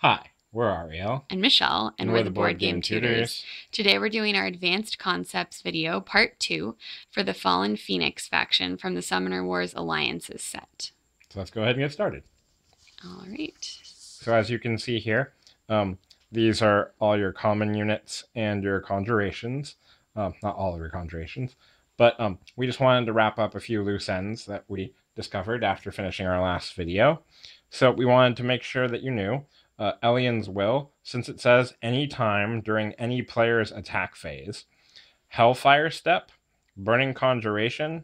Hi, we're Ariel. And Michelle, and we're the Board Game Tutors. Today we're doing our Advanced Concepts video, Part 2, for the Fallen Phoenix faction from the Summoner Wars Alliances set. So let's go ahead and get started. All right. So as you can see here, these are all your common units and your conjurations. Not all of your conjurations, but we just wanted to wrap up a few loose ends that we discovered after finishing our last video. So we wanted to make sure that you knew Elien's Will, since it says any time during any player's attack phase, Hellfire Step, Burning Conjuration,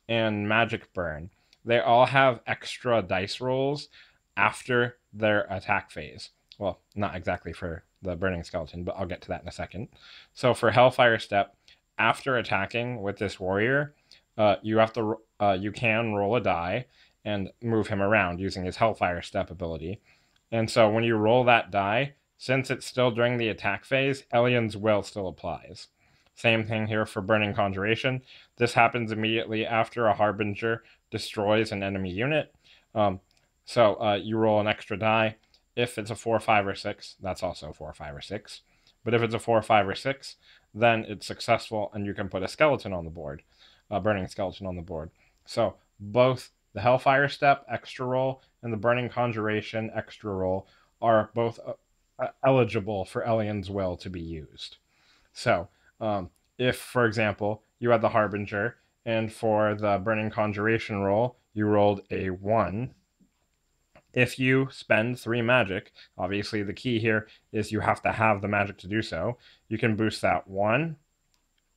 and Magic Burn. They all have extra dice rolls after their attack phase. Well, not exactly for the Burning Skeleton, but I'll get to that in a second. So for Hellfire Step, after attacking with this warrior, you can roll a die and move him around using his Hellfire Step ability. And so when you roll that die, since it's still during the attack phase, Elien's Will still applies. Same thing here for Burning Conjuration. This happens immediately after a Harbinger destroys an enemy unit. So you roll an extra die. If it's a 4, 5, or 6, that's also 4, 5, or 6. But if it's a 4, 5, or 6, then it's successful and you can put a skeleton on the board, a burning skeleton on the board. So both the Hellfire Step extra roll and the Burning Conjuration extra roll are both eligible for Elien's Will to be used. So if, for example, you had the Harbinger and for the Burning Conjuration roll, you rolled a 1, if you spend 3 magic, obviously the key here is you have to have the magic to do so, you can boost that 1,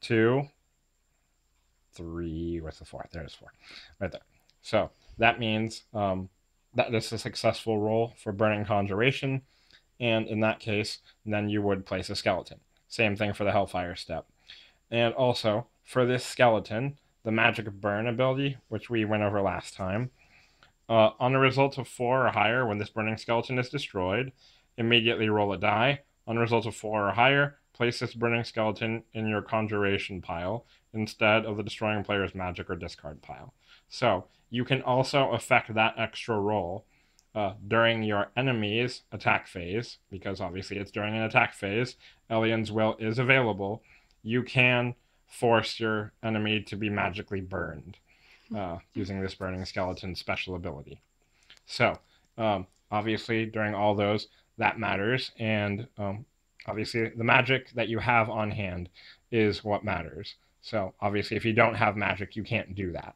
2, 3, what's the 4th? There's 4, right there. So that means that this is a successful roll for Burning Conjuration, and in that case, then you would place a skeleton. Same thing for the Hellfire Step. And also, for this skeleton, the Magic Burn ability, which we went over last time, on a result of 4 or higher, when this burning skeleton is destroyed, immediately roll a die. On a result of 4 or higher, place this burning skeleton in your conjuration pile instead of the destroying player's magic or discard pile. So you can also affect that extra roll during your enemy's attack phase, because obviously it's during an attack phase. Elien's Will is available. You can force your enemy to be magically burned using this burning skeleton special ability. So obviously during all those, that matters, and obviously the magic that you have on hand is what matters. So obviously if you don't have magic, you can't do that.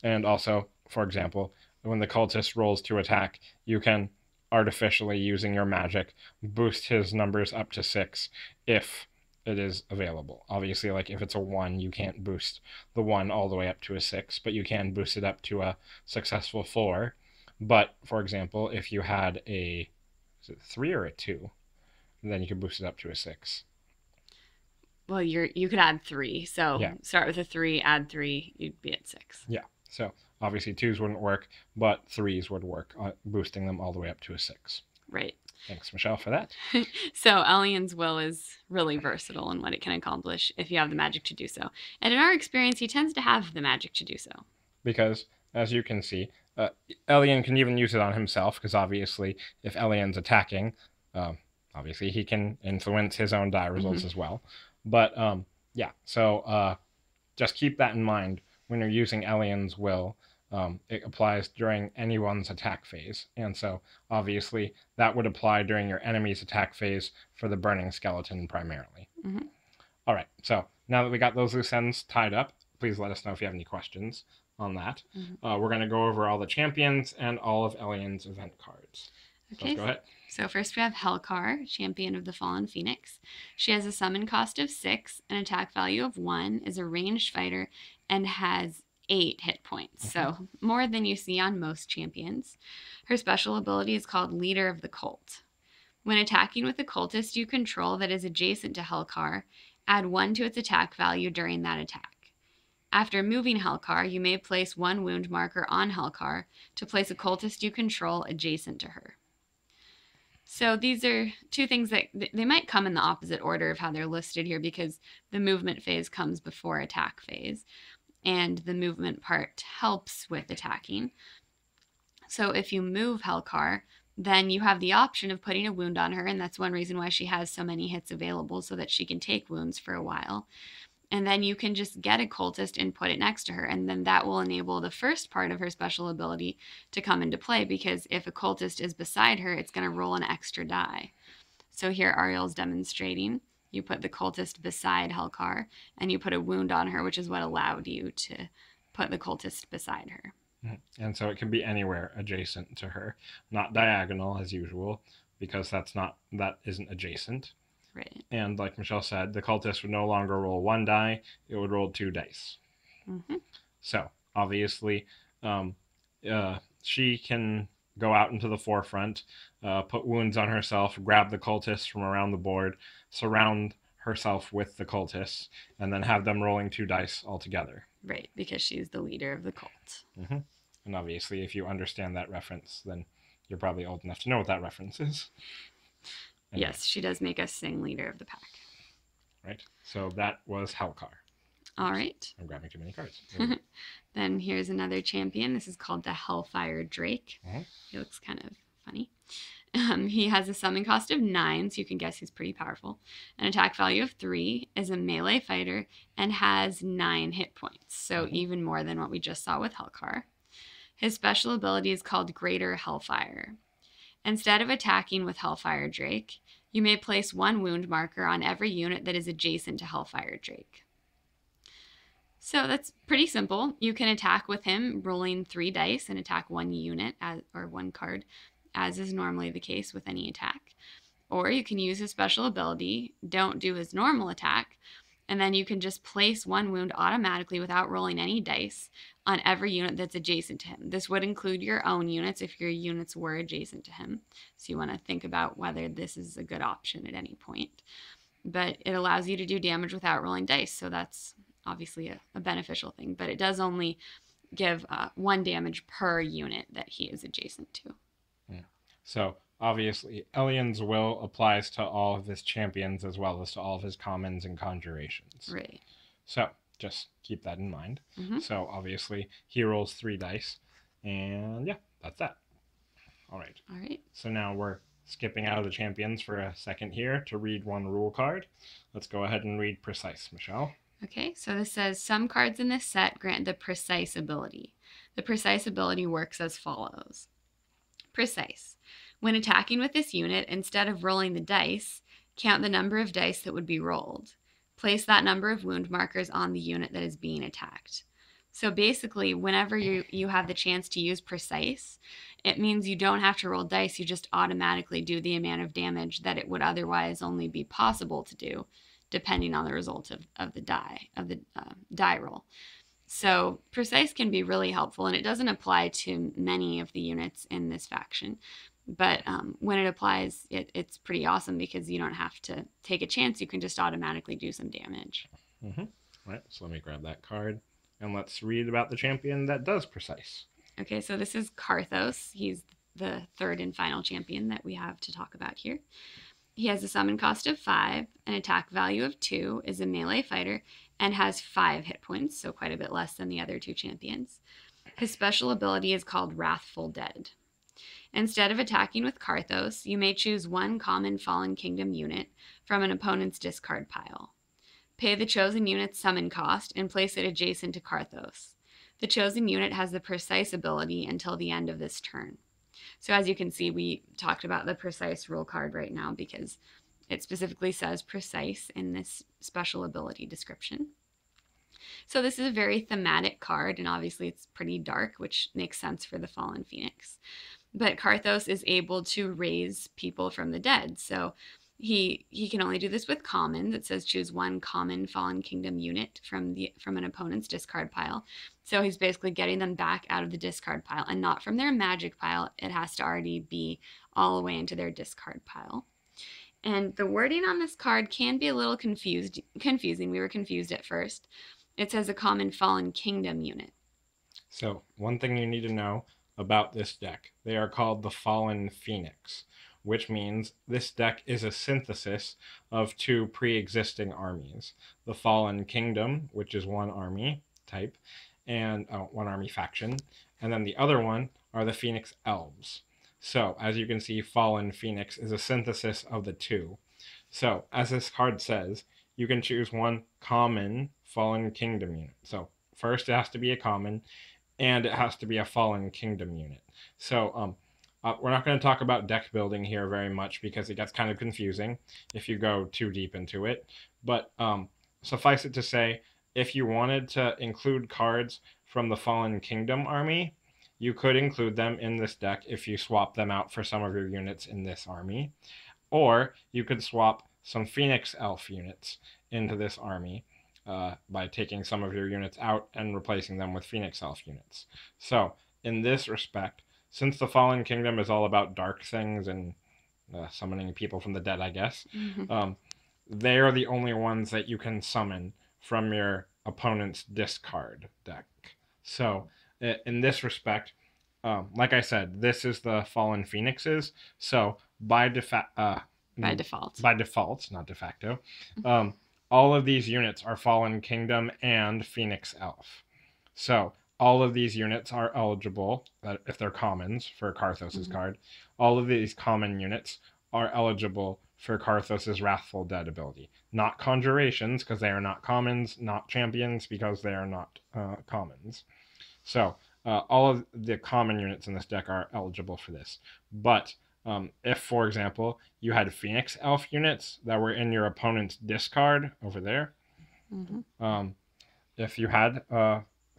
And also, for example, when the cultist rolls to attack, you can artificially, using your magic, boost his numbers up to 6 if it is available. Obviously, like if it's a 1, you can't boost the 1 all the way up to a 6, but you can boost it up to a successful 4. But, for example, if you had a 3 or a 2, then you could boost it up to a 6. Well, you could add 3. So yeah. Start with a 3, add 3, you'd be at 6. Yeah. So obviously 2s wouldn't work, but 3s would work, boosting them all the way up to a 6. Right. Thanks, Michelle, for that. So Elien's Will is really versatile in what it can accomplish if you have the magic to do so. And in our experience, he tends to have the magic to do so. Because, as you can see, Elien can even use it on himself, because obviously if Elien's attacking, obviously he can influence his own die results as well. But yeah, so just keep that in mind when you're using Elien's Will. It applies during anyone's attack phase, and so obviously that would apply during your enemy's attack phase for the burning skeleton primarily. All right, so now that we got those loose ends tied up, please let us know if you have any questions on that. We're going to go over all the champions and all of Elien's event cards. Okay, so let's go ahead. So first we have Hellcar, champion of the Fallen Phoenix. She has a summon cost of 6, an attack value of 1, is a ranged fighter, and has 8 hit points, so more than you see on most champions. Her special ability is called Leader of the Cult. When attacking with a cultist you control that is adjacent to Hellcar, add 1 to its attack value during that attack. After moving Hellcar, you may place 1 wound marker on Hellcar to place a cultist you control adjacent to her. So these are 2 things that they might come in the opposite order of how they're listed here, because the movement phase comes before attack phase, and the movement part helps with attacking. So if you move Hellcar, then you have the option of putting a wound on her, and that's one reason why she has so many hits available, so that she can take wounds for a while. And then you can just get a cultist and put it next to her, and then that will enable the first part of her special ability to come into play, because if a cultist is beside her, it's going to roll an extra die. So here Ariel's demonstrating. You put the cultist beside Helcar, and you put a wound on her, which is what allowed you to put the cultist beside her. And so it can be anywhere adjacent to her, not diagonal as usual, because that isn't adjacent. Right. And like Michelle said, the cultist would no longer roll 1 die; it would roll 2 dice. Mm-hmm. So obviously, she can go out into the forefront, put wounds on herself, grab the cultists from around the board, surround herself with the cultists, and then have them rolling 2 dice altogether. Right, because she's the leader of the cult. Mm-hmm. And obviously, if you understand that reference, then you're probably old enough to know what that reference is. Anyway. Yes, she does make us sing leader of the pack. Right, so that was Helcar. All right. I'm grabbing too many cards. Then here's another champion. This is called the Hellfire Drake. Mm-hmm. He looks kind of funny. He has a summon cost of 9, so you can guess he's pretty powerful. An attack value of 3, is a melee fighter, and has 9 hit points, so even more than what we just saw with Helcar. His special ability is called Greater Hellfire. Instead of attacking with Hellfire Drake, you may place 1 wound marker on every unit that is adjacent to Hellfire Drake. So that's pretty simple. You can attack with him rolling 3 dice and attack 1 unit or 1 card, as is normally the case with any attack. Or you can use his special ability, don't do his normal attack, and then you can just place 1 wound automatically without rolling any dice on every unit that's adjacent to him. This would include your own units if your units were adjacent to him. So you want to think about whether this is a good option at any point. But it allows you to do damage without rolling dice, so that's obviously a beneficial thing. But it does only give 1 damage per unit that he is adjacent to. Yeah. So obviously, Elien's will applies to all of his champions as well as to all of his commons and conjurations. Right. So just keep that in mind. Mm-hmm. So obviously, he rolls 3 dice, and yeah, that's that. All right. All right. So now we're skipping out of the champions for a second here to read 1 rule card. Let's go ahead and read Precise, Michelle. Okay, so this says, some cards in this set grant the Precise ability. The Precise ability works as follows. Precise. When attacking with this unit, instead of rolling the dice, count the number of dice that would be rolled. Place that number of wound markers on the unit that is being attacked. So basically, whenever you have the chance to use Precise, it means you don't have to roll dice, you just automatically do the amount of damage that it would otherwise only be possible to do, depending on the result of the die roll. So Precise can be really helpful, and it doesn't apply to many of the units in this faction. But when it applies, it's pretty awesome because you don't have to take a chance. You can just automatically do some damage. Mm-hmm. All right, so let me grab that card, and let's read about the champion that does Precise. Okay, so this is Karthos. He's the 3rd and final champion that we have to talk about here. He has a summon cost of 5, an attack value of 2, is a melee fighter, and has 5 hit points, so quite a bit less than the other 2 champions. His special ability is called Wrathful Dead. Instead of attacking with Karthos, you may choose 1 common Fallen Kingdom unit from an opponent's discard pile. Pay the chosen unit's summon cost and place it adjacent to Karthos. The chosen unit has the Precise ability until the end of this turn. So as you can see, we talked about the Precise rule card right now because it specifically says Precise in this special ability description. So this is a very thematic card, and obviously it's pretty dark, which makes sense for the Fallen Phoenix. But Karthos is able to raise people from the dead. So he can only do this with commons. It says choose 1 common Fallen Kingdom unit from an opponent's discard pile. So he's basically getting them back out of the discard pile and not from their magic pile. It has to already be all the way into their discard pile. And the wording on this card can be a little confusing. We were confused at first. It says a common Fallen Kingdom unit. So one thing you need to know about this deck, they are called the Fallen Phoenix, which means this deck is a synthesis of 2 pre-existing armies. The Fallen Kingdom, which is 1 army type, and 1 army faction, and then the other one are the Phoenix Elves. So, as you can see, Fallen Phoenix is a synthesis of the two. So, as this card says, you can choose one common Fallen Kingdom unit. So, first it has to be a common, and it has to be a Fallen Kingdom unit. So, we're not going to talk about deck building here very much because it gets kind of confusing if you go too deep into it. But suffice it to say, if you wanted to include cards from the Fallen Kingdom army, you could include them in this deck if you swap them out for some of your units in this army. Or you could swap some Phoenix Elf units into this army by taking some of your units out and replacing them with Phoenix Elf units. So, in this respect, since the Fallen Kingdom is all about dark things and summoning people from the dead, I guess, they are the only ones that you can summon from your opponent's discard deck. So, in this respect, like I said, this is the Fallen Phoenixes. So, by default, not de facto, all of these units are Fallen Kingdom and Phoenix Elf. So, all of these units are eligible, if they're commons, for Karthos' card. All of these common units are eligible for Karthos' Wrathful Dead ability. Not conjurations, because they are not commons, not champions, because they are not commons. So, all of the common units in this deck are eligible for this. But if, for example, you had Phoenix Elf units that were in your opponent's discard over there, if you had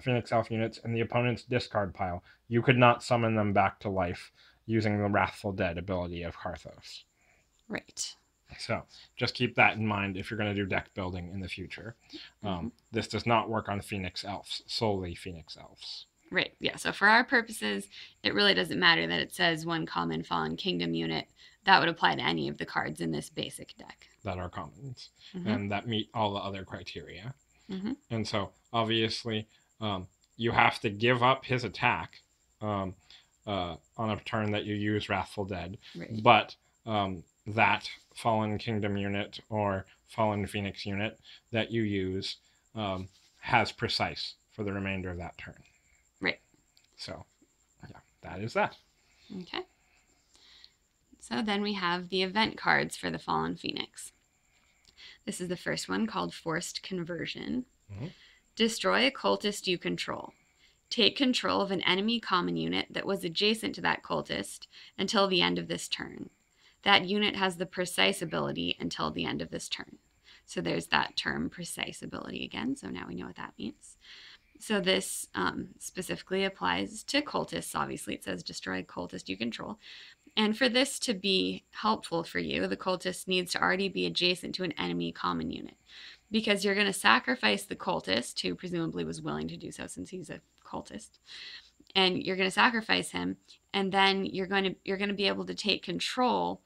Phoenix Elf units in the opponent's discard pile, you could not summon them back to life using the Wrathful Dead ability of Karthos. Right. So just keep that in mind if you're going to do deck building in the future. This does not work on Phoenix Elves, solely Phoenix Elves. Right, yeah. So for our purposes, it really doesn't matter that it says one common Fallen Kingdom unit. That would apply to any of the cards in this basic deck. That are commons, and that meet all the other criteria. And so, obviously, you have to give up his attack on a turn that you use Wrathful Dead. Right. But that Fallen Kingdom unit or Fallen Phoenix unit that you use has Precise for the remainder of that turn. Right. So, yeah, that is that. Okay. So then we have the event cards for the Fallen Phoenix. This is the first one, called Forced Conversion. Destroy a cultist you control. Take control of an enemy common unit that was adjacent to that cultist until the end of this turn. That unit has the Precise ability until the end of this turn. So there's that term, Precise ability again, so now we know what that means. So this specifically applies to cultists. Obviously, it says destroy cultist you control. And for this to be helpful for you, the cultist needs to already be adjacent to an enemy common unit, because you're going to sacrifice the cultist, who presumably was willing to do so since he's a cultist, and you're going to sacrifice him, and then you're going to be able to take control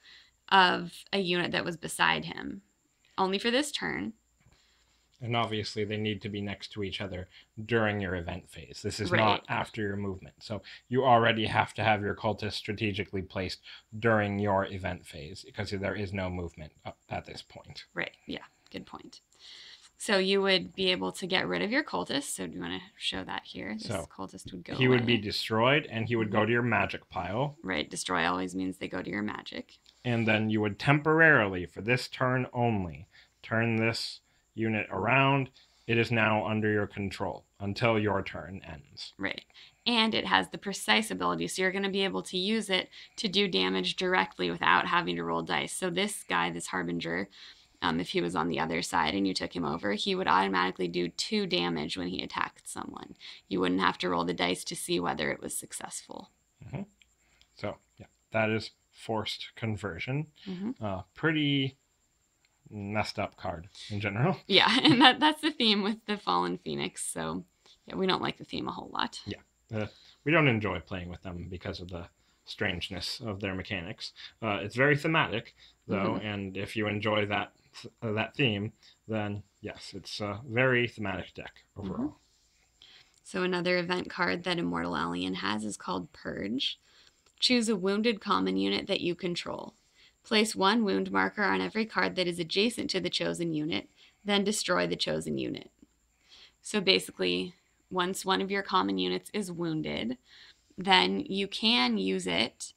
of a unit that was beside him, only for this turn. And obviously, they need to be next to each other during your event phase. This is not after your movement. So you already have to have your cultist strategically placed during your event phase, because there is no movement at this point. Right. Yeah. Good point. So you would be able to get rid of your cultist. So do you want to show that here? This cultist would go He would be destroyed, and he would go to your magic pile. Right. Destroy always means they go to your magic. And then you would temporarily, for this turn only, turn this unit around. It is now under your control until your turn ends. Right. And it has the Precise ability, so you're going to be able to use it to do damage directly without having to roll dice. So this guy, this Harbinger, if he was on the other side and you took him over, he would automatically do 2 damage when he attacked someone. You wouldn't have to roll the dice to see whether it was successful. So, yeah, that is Forced Conversion. Pretty messed up card in general. Yeah, and that's the theme with the Fallen Phoenix. So, yeah, we don't like the theme a whole lot. Yeah, we don't enjoy playing with them because of the strangeness of their mechanics. It's very thematic, though, and if you enjoy that theme, then yes, it's a very thematic deck overall. So another event card that Immortal Elien has is called Purge. Choose a wounded common unit that you control. Place 1 wound marker on every card that is adjacent to the chosen unit, then destroy the chosen unit. So basically, once one of your common units is wounded, then you can use it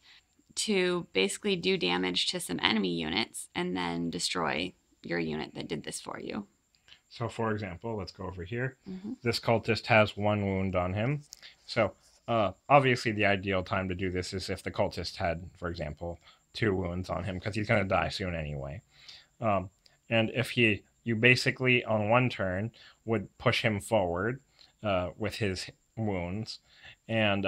to basically do damage to some enemy units and then destroy your unit that did this for you. So, for example, let's go over here. Mm-hmm. This cultist has 1 wound on him. So, obviously, the ideal time to do this is if the cultist had, for example, 2 wounds on him, because he's going to die soon anyway. And if you basically, on 1 turn, would push him forward with his wounds, and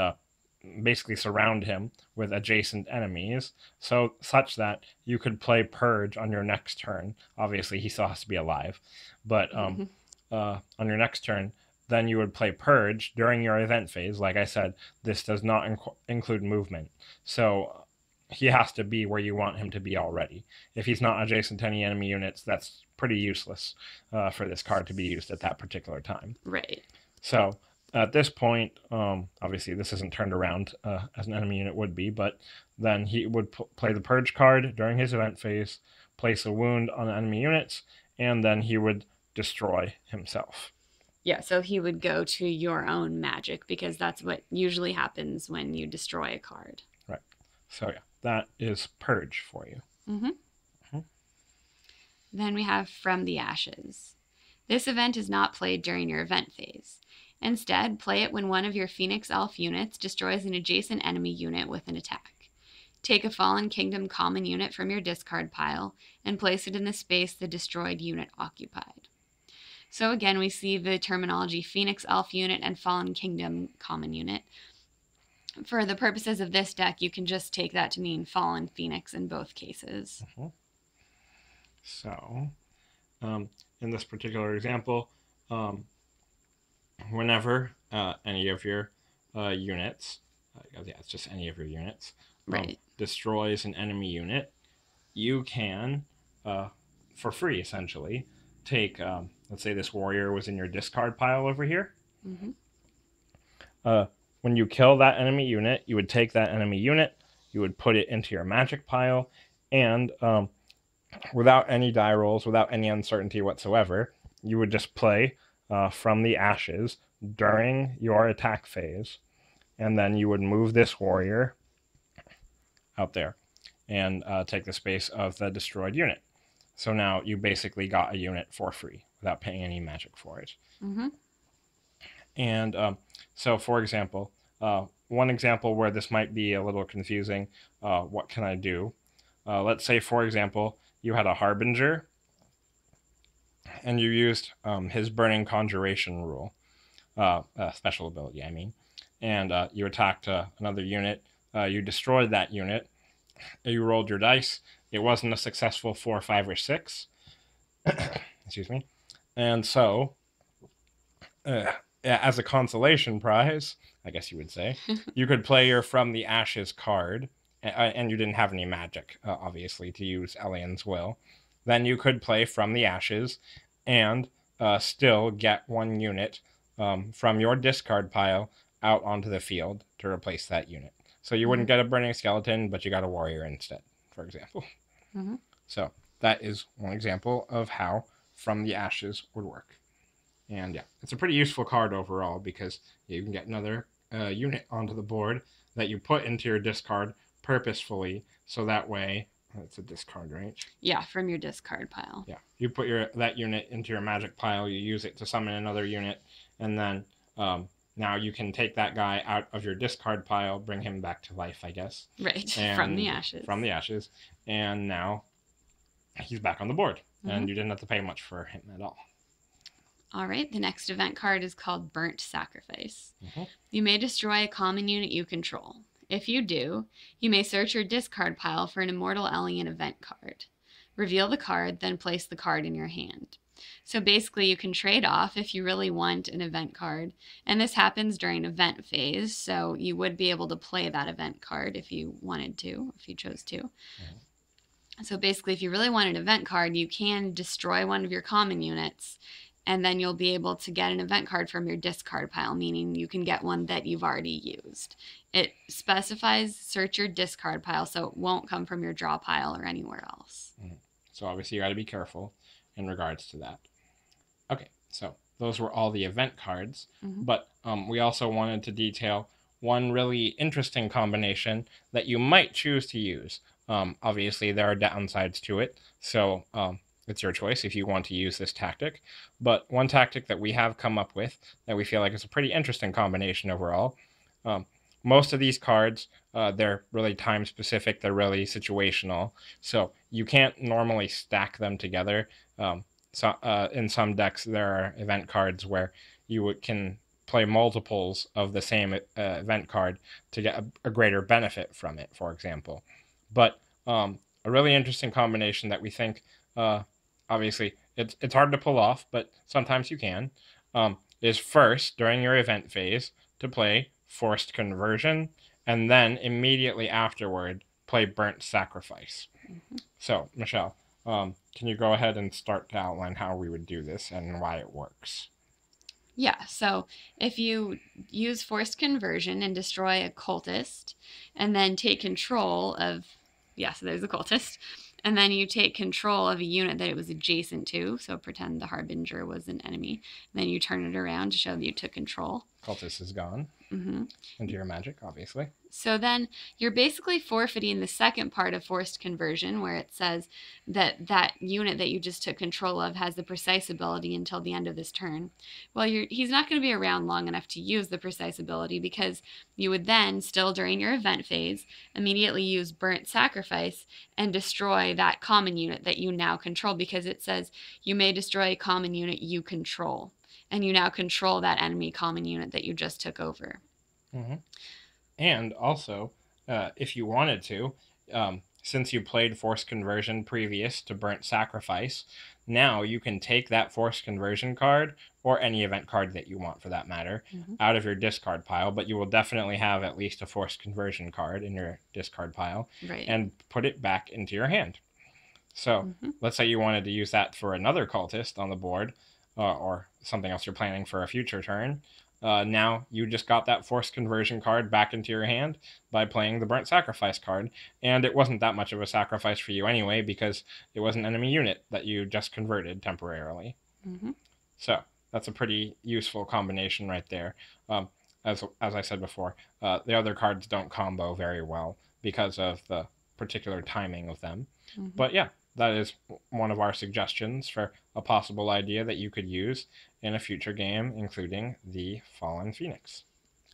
basically surround him with adjacent enemies, so such that you could play Purge on your next turn. Obviously, he still has to be alive, but on your next turn, then you would play Purge during your event phase. Like I said, this does not include movement, so he has to be where you want him to be already. If he's not adjacent to any enemy units, that's pretty useless for this card to be used at that particular time. Right. So at this point, obviously this isn't turned around as an enemy unit would be, but then he would play the Purge card during his event phase, place a wound on enemy units, and then he would destroy himself. Yeah, so he would go to your own magic, because that's what usually happens when you destroy a card. Right. So yeah, that is Purge for you. Then we have From the Ashes. This event is not played during your event phase. Instead, play it when one of your Phoenix Elf units destroys an adjacent enemy unit with an attack. Take a Fallen Kingdom common unit from your discard pile and place it in the space the destroyed unit occupied. So again, we see the terminology Phoenix Elf unit and Fallen Kingdom common unit. For the purposes of this deck, you can just take that to mean Fallen Phoenix in both cases. So, in this particular example, whenever any of your units, yeah, it's just any of your units, right, destroys an enemy unit, you can, for free essentially, take, let's say this warrior was in your discard pile over here. When you kill that enemy unit, you would take that enemy unit, you would put it into your magic pile, and without any die rolls, without any uncertainty whatsoever, you would just play From the Ashes during your attack phase, and then you would move this warrior out there and take the space of the destroyed unit. So now you basically got a unit for free without paying any magic for it. And so, for example, one example where this might be a little confusing, what can I do? Let's say, for example, you had a Harbinger, and you used his Burning Conjuration rule, special ability, I mean, and you attacked another unit. You destroyed that unit. You rolled your dice. It wasn't a successful 4, 5, or 6. Excuse me. And so, as a consolation prize, I guess you would say, you could play your From the Ashes card, and you didn't have any magic, obviously, to use Elien's Will. Then you could play From the Ashes and still get 1 unit from your discard pile out onto the field to replace that unit. So you wouldn't get a Burning Skeleton, but you got a warrior instead, for example. So that is one example of how From the Ashes would work. And yeah, it's a pretty useful card overall, because you can get another unit onto the board that you put into your discard purposefully, so that way, it's a discard, right? Yeah, from your discard pile. Yeah, you put that unit into your magic pile, you use it to summon another unit, and then now you can take that guy out of your discard pile, bring him back to life, I guess. Right, and from the ashes. From the ashes, and now he's back on the board, and you didn't have to pay much for him at all. All right, the next event card is called Burnt Sacrifice. You may destroy a common unit you control. If you do, you may search your discard pile for an Immortal Elien event card. Reveal the card, then place the card in your hand. So basically, you can trade off if you really want an event card, and this happens during event phase, so you would be able to play that event card if you wanted to, if you chose to. So basically, if you really want an event card, you can destroy one of your common units, and then you'll be able to get an event card from your discard pile, meaning you can get one that you've already used. It specifies search your discard pile, so it won't come from your draw pile or anywhere else. So obviously you got to be careful in regards to that. Okay, so those were all the event cards, but we also wanted to detail one really interesting combination that you might choose to use. Obviously, there are downsides to it, so it's your choice if you want to use this tactic. But one tactic that we have come up with that we feel like is a pretty interesting combination overall. Um, most of these cards, they're really time specific, they're really situational, so you can't normally stack them together. So in some decks, there are event cards where you can play multiples of the same event card to get a greater benefit from it, for example. But a really interesting combination that we think, obviously, it's hard to pull off, but sometimes you can, is first, during your event phase, to play Forced Conversion, and then immediately afterward, play Burnt Sacrifice. Mm-hmm. So, Michelle, can you go ahead and start to outline how we would do this and why it works? Yeah, so if you use Forced Conversion and destroy a cultist, and then take control of, yeah, so there's a cultist, and then you take control of a unit that it was adjacent to, so pretend the Harbinger was an enemy, and then you turn it around to show that you took control. Cultist is gone. Mm-hmm. Into your magic, obviously. So then you're basically forfeiting the second part of Forced Conversion, where it says that that unit that you just took control of has the precise ability until the end of this turn. Well, he's not going to be around long enough to use the precise ability, because you would then, still during your event phase, immediately use Burnt Sacrifice and destroy that common unit that you now control, because it says you may destroy a common unit you control. And you now control that enemy common unit that you just took over. Mm-hmm. And also, if you wanted to, since you played Forced Conversion previous to Burnt Sacrifice, now you can take that Forced Conversion card, or any event card that you want for that matter, out of your discard pile, but you will definitely have at least a Forced Conversion card in your discard pile, right, and put it back into your hand. So let's say you wanted to use that for another cultist on the board, or something else you're planning for a future turn. Now you just got that Forced Conversion card back into your hand by playing the Burnt Sacrifice card, and it wasn't that much of a sacrifice for you anyway, because it was an enemy unit that you just converted temporarily. So that's a pretty useful combination right there. As I said before, the other cards don't combo very well because of the particular timing of them. But yeah, that is one of our suggestions for a possible idea that you could use in a future game, including the Fallen Phoenix.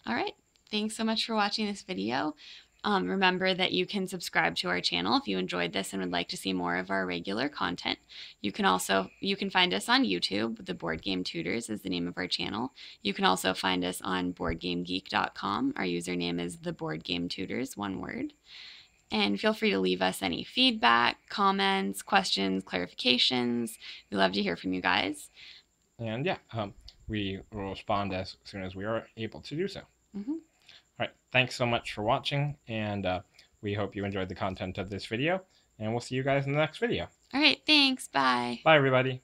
All right. Thanks so much for watching this video. Remember that you can subscribe to our channel if you enjoyed this and would like to see more of our regular content. You can find us on YouTube. The Board Game Tutors is the name of our channel. You can also find us on BoardGameGeek.com. Our username is the Board Game Tutors, one word. And feel free to leave us any feedback, comments, questions, clarifications. We love to hear from you guys. And yeah, we will respond as soon as we are able to do so. All right, thanks so much for watching, and we hope you enjoyed the content of this video, and we'll see you guys in the next video. All right, thanks. Bye. Bye, everybody.